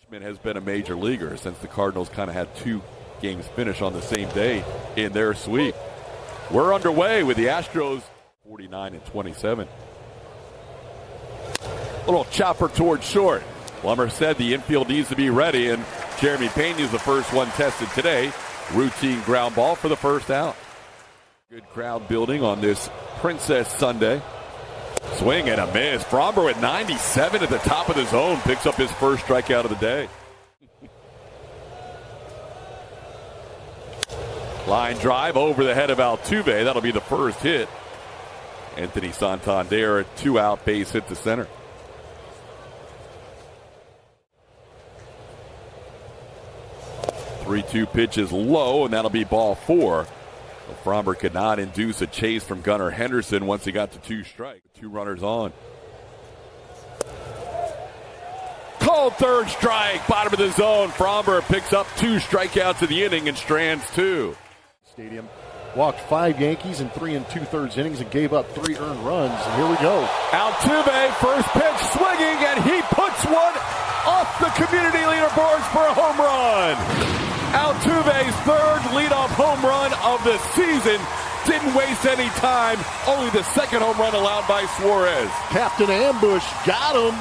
Has been a major leaguer since the Cardinals kind of had 2 games finish on the same day in their sweep. We're underway with the Astros 49-27. Little chopper towards short. Plummer said the infield needs to be ready, and Jeremy Pena is the first one tested today. Routine ground ball for the first out. Good crowd building on this Princess Sunday. Swing and a miss. Fromber with 97 at the top of the zone picks up his first strikeout of the day. Line drive over the head of Altuve. That'll be the first hit. Anthony Santander, a 2-out base hit to center. Three-two pitch is low, and that'll be ball 4. Fromber could not induce a chase from Gunnar Henderson once he got to 2 strikes. 2 runners on. Called third strike, bottom of the zone. Fromber picks up 2 strikeouts in the inning and strands 2. Stadium walked 5 Yankees in 3 2/3 innings and gave up 3 earned runs. And here we go. Altuve, first pitch swinging, and he puts one off the community leaderboards for a home run. Altuve's 3rd leadoff home run of the season. Didn't waste any time. Only the 2nd home run allowed by Suarez. Captain Ambush got him.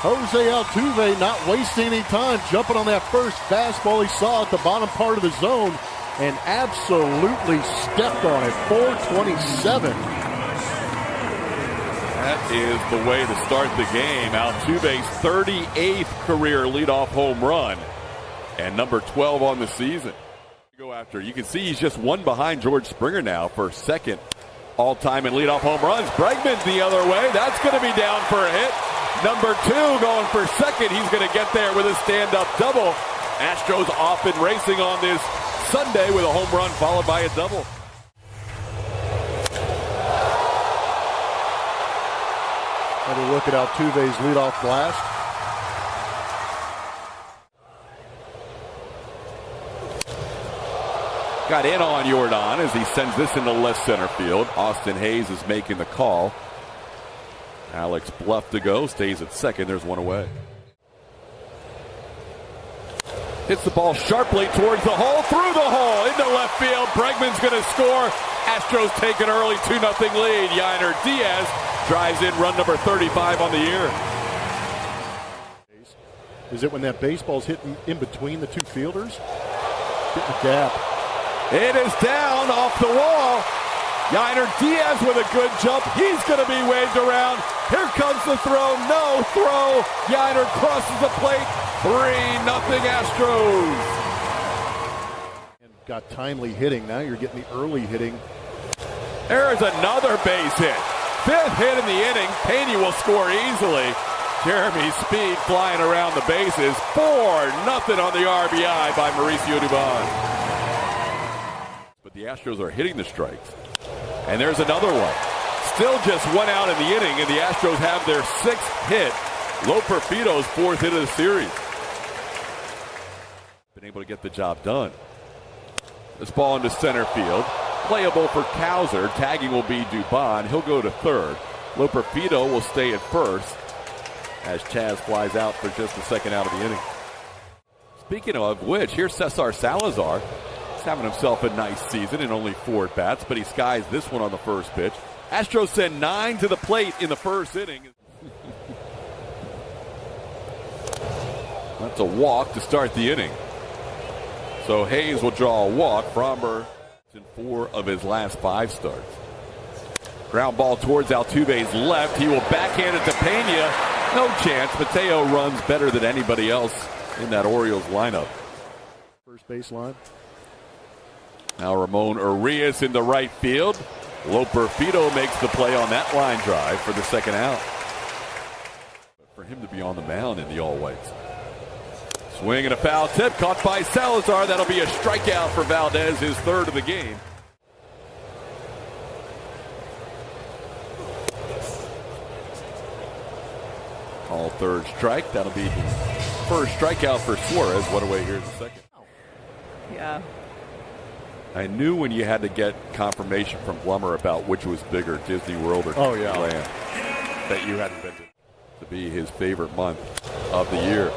Jose Altuve not wasting any time, jumping on that first fastball he saw at the bottom part of the zone and absolutely stepped on it. 427. That is the way to start the game. Altuve's 38th career leadoff home run and number 12 on the season. Go after. You can see he's just 1 behind George Springer now for 2nd all-time in leadoff home runs. Bregman's the other way. That's going to be down for a hit. Number 2 going for 2nd. He's going to get there with a stand-up double. Astros off and racing on this Sunday with a home run followed by a double. Have a look at Altuve's leadoff blast. Got in on Jordan as he sends this into left center field. Austin Hayes is making the call. Alex Bluff to go, stays at 2nd. There's 1 away. Hits the ball sharply towards the hole, through the hole, into left field. Bregman's going to score. Astros take an early 2-0 lead. Yainer Diaz drives in run number 35 on the year. Is it when that baseball's hitting in between the 2 fielders? Getting the gap. It is down off the wall. Yainer Diaz with a good jump. He's going to be waved around. Here comes the throw. No throw. Yainer crosses the plate. 3-0 Astros. And got timely hitting. Now you're getting the early hitting. There's another base hit. 5th hit in the inning. Pena will score easily. Jeremy's speed flying around the bases. 4-0 on the RBI by Mauricio Dubon. But the Astros are hitting the strikes. And there's another one. Still just 1 out in the inning, and the Astros have their 6th hit. Loperfito's 4th hit of the series. Been able to get the job done. This ball into center field. Playable for Cowser. Tagging will be Dubon. He'll go to 3rd. Loperfito will stay at 1st as Chaz flies out for just the 2nd out of the inning. Speaking of which, here's Cesar Salazar. He's having himself a nice season in only 4 at-bats, but he skies this one on the first pitch. Astros send 9 to the plate in the 1st inning. That's a walk to start the inning. So Hayes will draw a walk. Fromber in 4 of his last 5 starts. Ground ball towards Altuve's left. He will backhand it to Pena. No chance. Mateo runs better than anybody else in that Orioles lineup. First baseline. Now Ramon Urias into right field. Loperfito makes the play on that line drive for the 2nd out. But for him to be on the mound in the all-whites. Swing and a foul tip caught by Salazar. That'll be a strikeout for Valdez, his 3rd of the game. Call 3rd strike. That'll be the first strikeout for Suarez. One away here in the 2nd. Yeah. I knew when you had to get confirmation from Plummer about which was bigger, Disney World or Disneyland, that you hadn't been to be his favorite month of the year.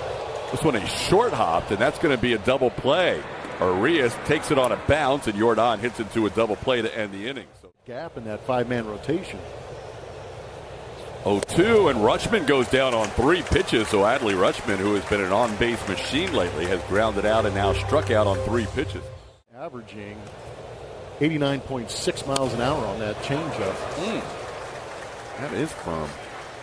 This one is short hopped, and that's going to be a double play. Arias takes it on a bounce, and Jordan hits into a double play to end the inning. So gap in that five-man rotation. 0-2, and Rutschman goes down on 3 pitches. So Adley Rutschman, who has been an on-base machine lately, has grounded out and now struck out on 3 pitches. Averaging 89.6 miles an hour on that changeup. That is firm.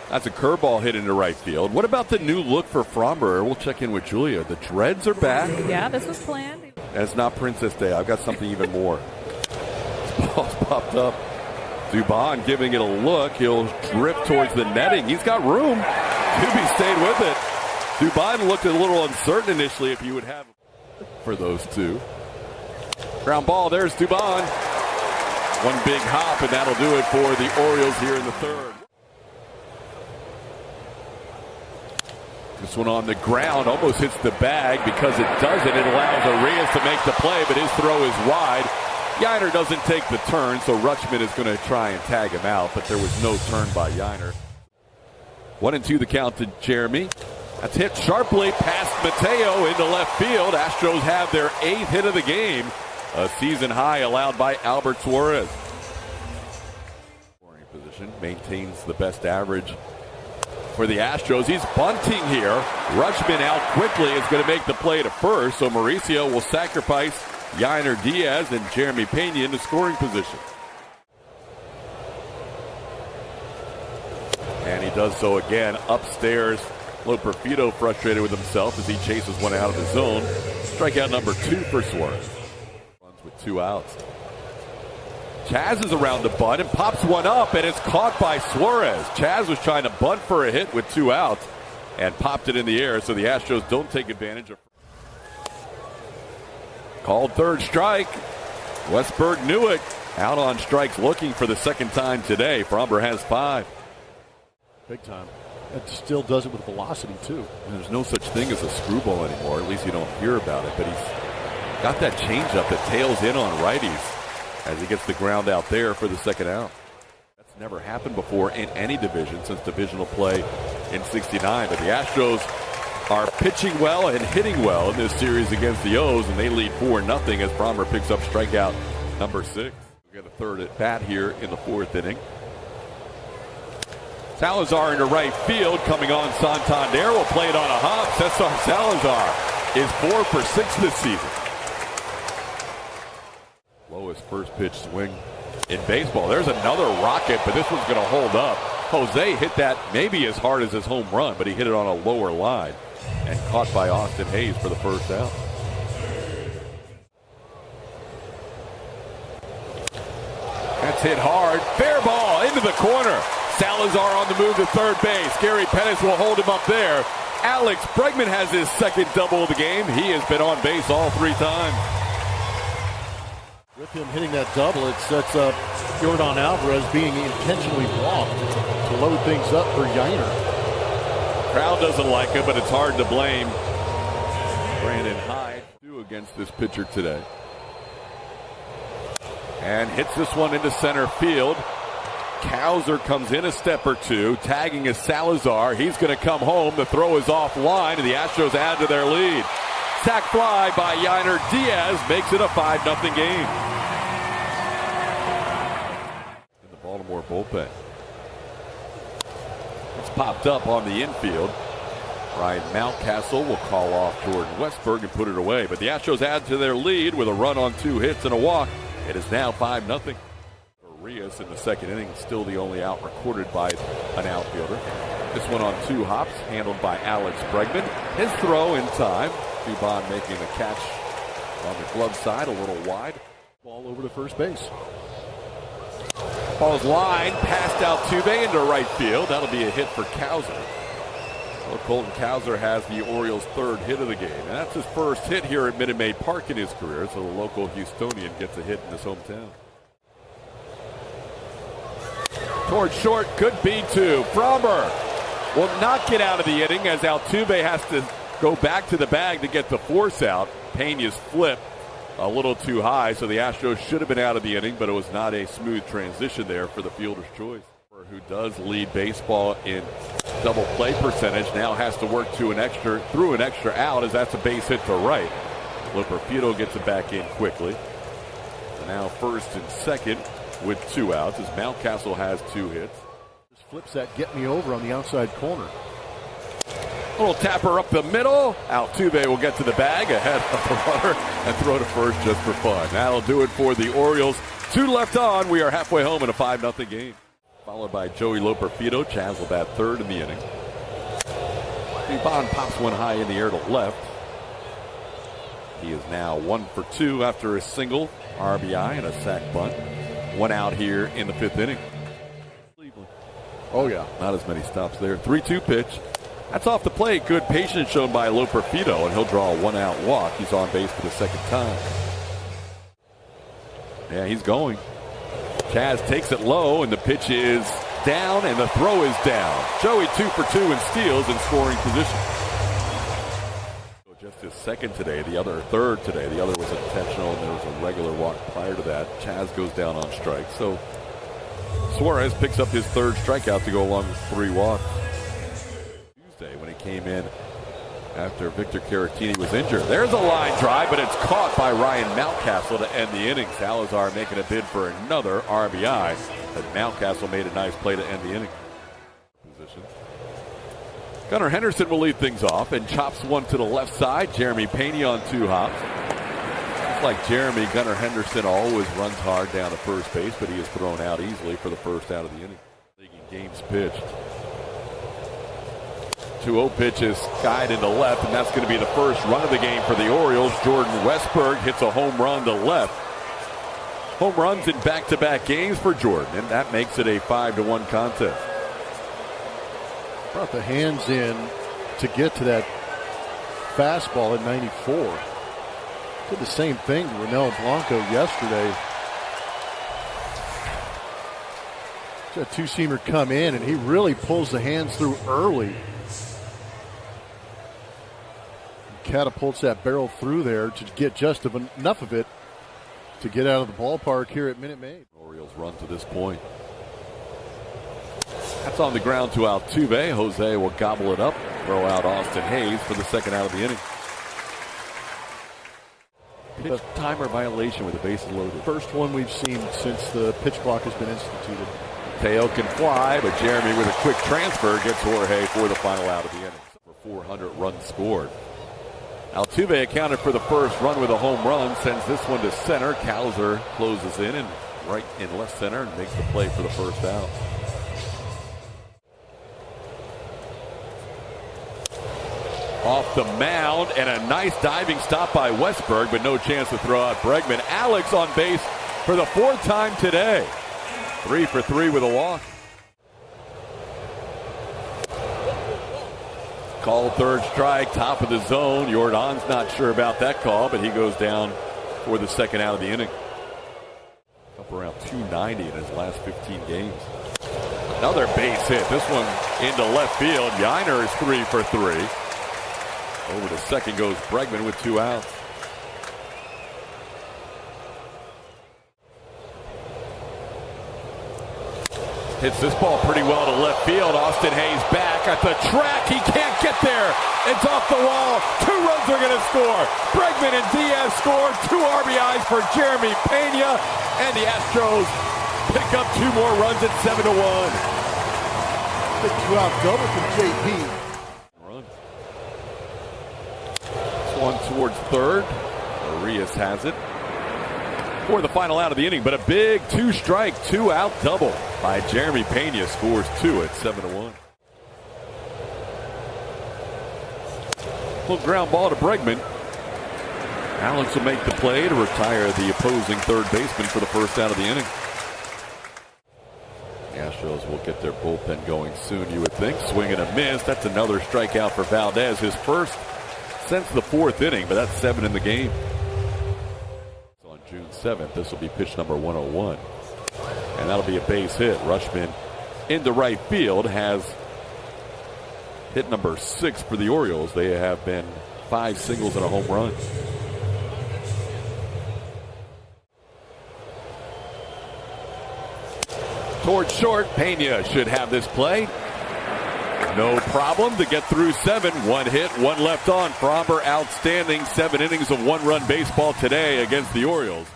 That's a curveball hit into right field. What about the new look for Fromber? We'll check in with Julia. The dreads are back. Yeah, this was planned. And it's not Princess Day. I've got something even more. This ball's popped up. Dubon giving it a look. He'll drift towards the netting. He's got room. Doobie stayed with it. Dubon looked a little uncertain initially if you would have for those two. Ground ball. There's Dubon. One big hop, and that'll do it for the Orioles here in the third. This one on the ground almost hits the bag. Because it doesn't, it allows Arias to make the play, but his throw is wide. Yainer doesn't take the turn, so Rutschman is going to try and tag him out, but there was no turn by Yainer. 1-2 the count to Jeremy. That's hit sharply past Mateo into left field. Astros have their 8th hit of the game. A season high allowed by Albert Suarez. Scoring position maintains the best average for the Astros. He's bunting here. Rutschman out quickly is going to make the play to first, so Mauricio will sacrifice Yainer Diaz and Jeremy Pena into scoring position. And he does so again upstairs. Loperfido frustrated with himself as he chases one out of the zone. Strikeout number 2 for Suarez. Runs with 2 outs. Chaz is around the bunt and pops one up, and it's caught by Suarez. Chaz was trying to bunt for a hit with 2 outs and popped it in the air, so the Astros don't take advantage of. Called third strike. Westberg knew it. Out on strikes looking for the second time today. Fromber has 5. Big time. It still does it with velocity, too. And there's no such thing as a screwball anymore. At least you don't hear about it. But he's got that changeup that tails in on righties as he gets the ground out there for the second out. That's never happened before in any division since divisional play in '69. But the Astros are pitching well and hitting well in this series against the O's, and they lead 4-0 as Fromber picks up strikeout number 6. We got a third at bat here in the 4th inning. Salazar into right field, coming on Santander will play it on a hop. Cesar Salazar is 4 for 6 this season. Lowest first pitch swing in baseball. There's another rocket, but this one's going to hold up. Jose hit that maybe as hard as his home run, but he hit it on a lower line and caught by Austin Hayes for the first out. That's hit hard. Fair ball into the corner. Salazar on the move to third base. Gary Pettis will hold him up there. Alex Bregman has his second double of the game. He has been on base all 3 times. With him hitting that double, it sets up Jordan Alvarez being intentionally walked to load things up for Yainer. Crowd doesn't like it, but it's hard to blame Brandon Hyde against this pitcher today. And hits this one into center field. Cowser comes in a step or two, tagging is Salazar. He's going to come home. The throw is offline, and the Astros add to their lead. Sac fly by Yainer Diaz makes it a 5-0 game. In the Baltimore bullpen. It's popped up on the infield. Ryan Mountcastle will call off Jordan Westberg and put it away. But the Astros add to their lead with a run on 2 hits and a walk. It is now 5-0. Arias in the second inning, still the only out recorded by an outfielder. This one on 2 hops, handled by Alex Bregman. His throw in time. Dubon making the catch on the glove side, a little wide. Ball over to first base. Ball's line, passed out Altuve into right field. That'll be a hit for Cowser. Well, Colton Cowser has the Orioles' 3rd hit of the game. And that's his first hit here at Minute Maid Park in his career, so the local Houstonian gets a hit in his hometown. Towards short, could be 2. Fromber will not get out of the inning as Altuve has to go back to the bag to get the force out. Pena's flip a little too high, so the Astros should have been out of the inning, but it was not a smooth transition there for the fielder's choice. who does lead baseball in double play percentage, now has to work through an extra out, as that's a base hit to right. Loperfido gets it back in quickly. And now first and second with 2 outs as Mountcastle has 2 hits. Just flips that get me over on the outside corner. Little tapper up the middle. Altuve will get to the bag ahead of the runner and throw to first just for fun. That'll do it for the Orioles. 2 left on. We are halfway home in a 5-0 game. Followed by Joey Loperfido. Chaz will bat third in the inning. Bond pops one high in the air to left. He is now 1 for 2 after a single, RBI, and a sac bunt. 1 out here in the 5th inning. Oh, yeah. Not as many stops there. 3-2 pitch. That's off the plate. Good patience shown by Loperfido, and he'll draw a 1-out walk. He's on base for the second time. Yeah, he's going. Chaz takes it low, and the pitch is down, and the throw is down. Joey 2 for 2 in steals in scoring position. Just his second today, the other third today. The other was intentional, and there was a regular walk prior to that. Chaz goes down on strike. So Suarez picks up his 3rd strikeout to go along with 3 walks. Tuesday when he came in after Victor Caratini was injured. There's a line drive, but it's caught by Ryan Mountcastle to end the inning. Salazar making a bid for another RBI, but Mountcastle made a nice play to end the inning. Positions. Gunnar Henderson will lead things off and chops one to the left side. Jeremy Pena on 2 hops. Just like Jeremy, Gunnar Henderson always runs hard down to first base, but he is thrown out easily for the first out of the inning. Games pitched. 2-0 pitch is skied into left, and that's going to be the first run of the game for the Orioles. Jordan Westberg hits a home run to left. Home runs in back-to-back games for Jordan, and that makes it a 5-1 contest. Brought the hands in to get to that fastball at 94. Did the same thing to Ronel Blanco yesterday. A 2-seamer come in, and he really pulls the hands through early. Catapults that barrel through there to get just enough of it to get out of the ballpark here at Minute Maid. Orioles run to this point. That's on the ground to Altuve. Jose will gobble it up, throw out Austin Hayes for the second out of the inning. Pitch timer violation with the bases loaded. First one we've seen since the pitch clock has been instituted. Teo can fly, but Jeremy with a quick transfer gets Jorge for the final out of the inning. For 400 runs scored. Altuve accounted for the first run with a home run, sends this one to center. Cowser closes in and right in left center and makes the play for the first out. Off the mound, and a nice diving stop by Westberg, but no chance to throw out Bregman. Alex on base for the 4th time today. 3 for 3 with a walk. Called 3rd strike, top of the zone. Jordan's not sure about that call, but he goes down for the second out of the inning. Up around 290 in his last 15 games. Another base hit. This one into left field. Yiner is 3 for 3. Over to second goes Bregman with 2 outs. Hits this ball pretty well to left field. Austin Hayes back at the track. He can't get there. It's off the wall. 2 runs are going to score. Bregman and Diaz score. 2 RBIs for Jeremy Pena. And the Astros pick up 2 more runs at 7-1. Big 2-out double from JP. Runs. This one towards third. Arias has it for the final out of the inning, but a big 2-strike, 2-out double by Jeremy Pena scores 2 at 7-1. Little ground ball to Bregman. Alex will make the play to retire the opposing third baseman for the first out of the inning. The Astros will get their bullpen going soon, you would think. Swing and a miss. That's another strikeout for Valdez, his first since the 4th inning, but that's 7 in the game. June 7th, this will be pitch number 101. And that'll be a base hit. Rushman into right field has hit number 6 for the Orioles. They have been 5 singles and a home run. towards short. Pena should have this play. No problem to get through 7. 1 hit, 1 left on. Fromber outstanding. 7 innings of 1-run baseball today against the Orioles.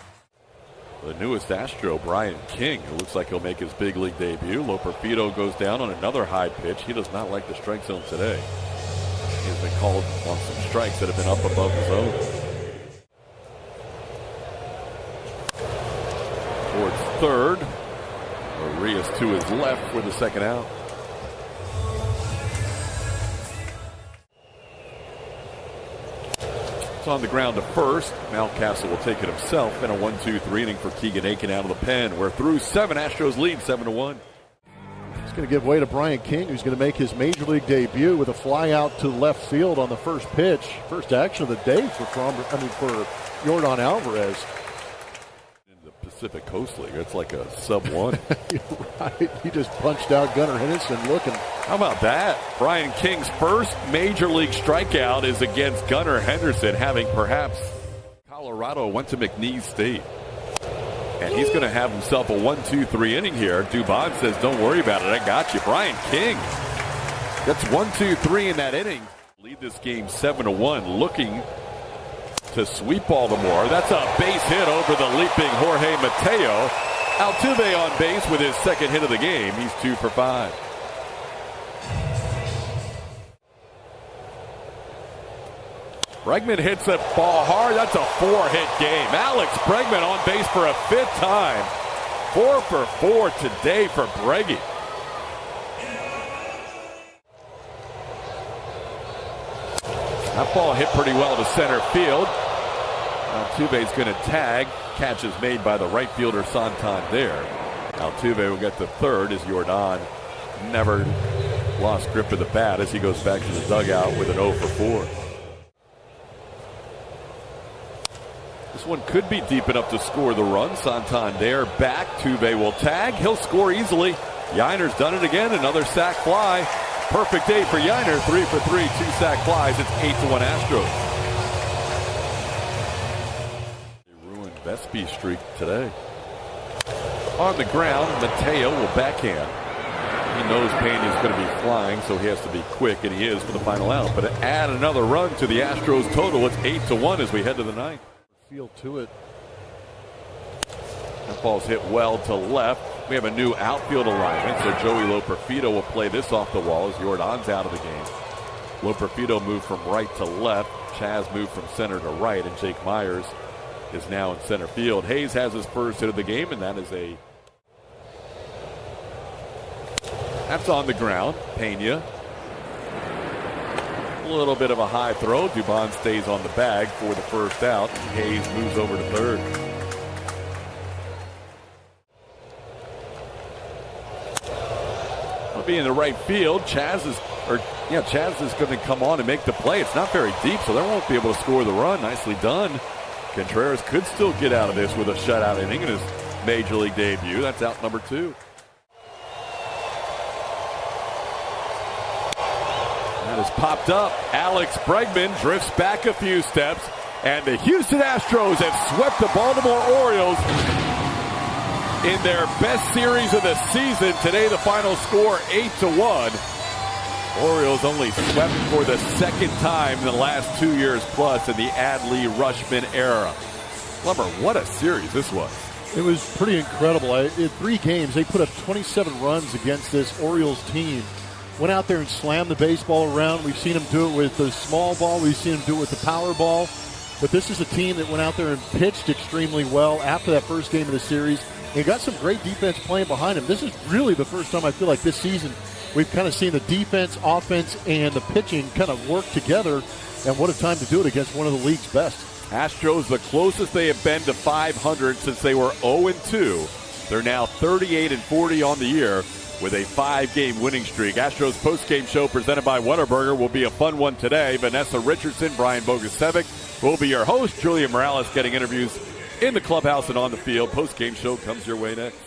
The newest Astro, Brian King, who looks like he'll make his big league debut. Loperfido goes down on another high pitch. He does not like the strike zone today. He's been called on some strikes that have been up above the zone. Towards third. Arias to his left for the second out. On the ground to first. Mountcastle will take it himself in a 1-2-3 inning for Keegan Aiken out of the pen. We're through 7. Astros lead 7-1. It's going to give way to Brian King, who's going to make his major league debut with a fly out to left field on the first pitch. First action of the day for Yordan Alvarez. In the Pacific Coast League, it's like a sub-1. Right. He just punched out Gunnar Henderson looking. How about that? Brian King's first major league strikeout is against Gunnar Henderson, having perhaps Colorado went to McNeese State. And he's going to have himself a 1-2-3 inning here. Dubon says, don't worry about it. I got you. Brian King. That's 1-2-3 in that inning. Lead this game 7-1, looking to sweep Baltimore. That's a base hit over the leaping Jorge Mateo. Altuve on base with his second hit of the game. He's 2 for 5. Bregman hits that ball hard. That's a 4-hit game. Alex Bregman on base for a 5th time. 4 for 4 today for Breggy. That ball hit pretty well to center field. Altuve's going to tag. Catch is made by the right fielder Santander. Altuve will get to third as Yordan never lost grip of the bat as he goes back to the dugout with an 0 for 4. This one could be deep enough to score the run. Santander back. Tuve will tag. He'll score easily. Yiner's done it again. Another sac fly. Perfect day for Yiner. 3 for 3. 2 sac flies. It's 8-1 Astros. They ruined Vespi's streak today. On the ground, Mateo will backhand. He knows Pena's going to be flying, so he has to be quick, and he is for the final out. But add another run to the Astros total. It's 8-1 as we head to the 9th. Field to it. That ball's hit well to left. We have a new outfield alignment, so Joey Loperfido will play this off the wall as Yordan's out of the game. Loperfido moved from right to left. Chaz moved from center to right, and Jake Myers is now in center field. Hayes has his first hit of the game, and that is that's on the ground. Pena. A little bit of a high throw. Dubon stays on the bag for the first out. Hayes moves over to third. Will be in the right field. Chaz is going to come on and make the play. It's not very deep, so they won't be able to score the run. Nicely done. Contreras could still get out of this with a shutout inning in his major league debut. That's out number 2. Has popped up. Alex Bregman drifts back a few steps, and the Houston Astros have swept the Baltimore Orioles in their best series of the season. Today the final score 8-1. Orioles only swept for the second time in the last 2 years plus in the Adley-Rushman era. Lumber, what a series this was. It was pretty incredible. In 3 games, they put up 27 runs against this Orioles team. Went out there and slammed the baseball around. We've seen them do it with the small ball. We've seen them do it with the power ball. But this is a team that went out there and pitched extremely well after that first game of the series. And got some great defense playing behind them. This is really the first time I feel like this season we've kind of seen the defense, offense, and the pitching kind of work together. And what a time to do it against one of the league's best. Astros the closest they have been to 500 since they were 0-2. They're now 38-40 on the year with a 5-game winning streak. Astros postgame show presented by Whataburger will be a fun one today. Vanessa Richardson, Brian Bogusevic will be your host. Julia Morales getting interviews in the clubhouse and on the field. Postgame show comes your way next.